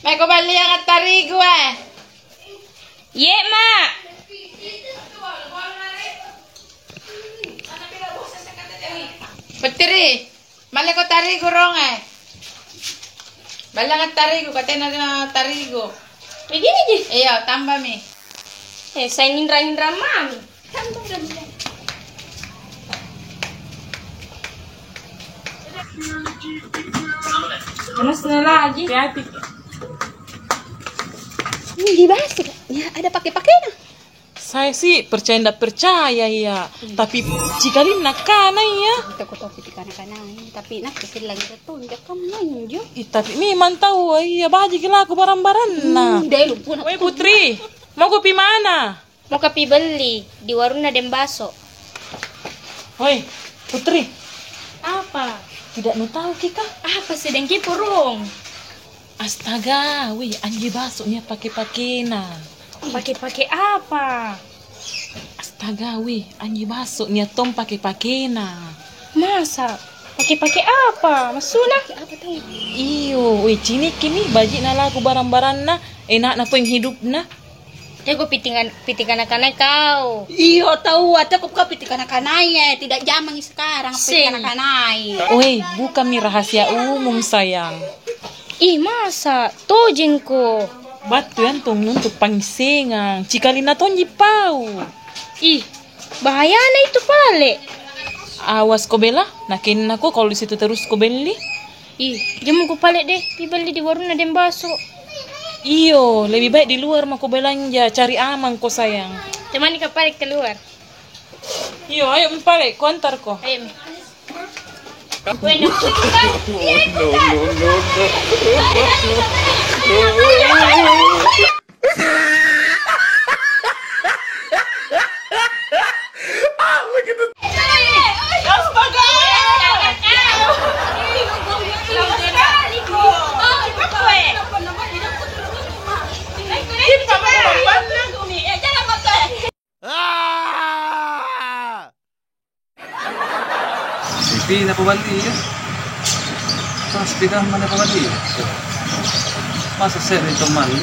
May kubali ang tarigo eh. Ye, ma. Putri, mali ko tarigo rong eh. Balang at tarigo, katay na tarigo. Pwede aja. Iyo, tambah mi. Saya hindra-hindra mami. Panas na lagi. Hati-hati. Hindi ba? Ya, ada pakai-pakai na. Saya sih percaya ndak percaya ya, tapi cikalin nakana ya. Kita ko tahu ketika anak-anak, tapi nak kecil lagi tu, enggak kamu nanya. Tapi memang tahu ya baji gila aku barang-barang nah. Dahil lupa na. Woi Putri, mau kopi mana? Mau kopi beli di warung Nadem Baso. Woi Putri, Apa? tidak nu tahu Kika? Apa sih dengki purung? Astaga, wih anji basuknya pakai nah. Pakai apa? Astaga, wih anji basuknya tom pakai nah. Masa? Pakai apa? Masuna? Apa tahu? Iyo, wih cini kini baji nala aku barang-barang na, enak na peng hidup na. Ya gue pitingan anak-anak kau. Iyo tahu, ada kok kapit anak-anak ya, tidak zaman sekarang Sing. kapit anak-anak. Wih, bukan mi rahasia umum sayang. Ih masa? Tojengko. Batu yang tong untuk pangsengang, cikalina ton jipau. Ih, bahaya na itu pale. Awas ko bela, nakin ako kalau di situ terus ko beli. Ih, jamu ko pale deh, beli di warung Nadem Baso. Iyo, lebih baik di luar mau ko belanja, cari aman ko sayang. Cuman ka pale keluar. Iyo, ayo mpale, ko antar ko. Ayo. Bueno, Sipi na pabali ya. Pas pindah mana pabali. Masa seri itu mali.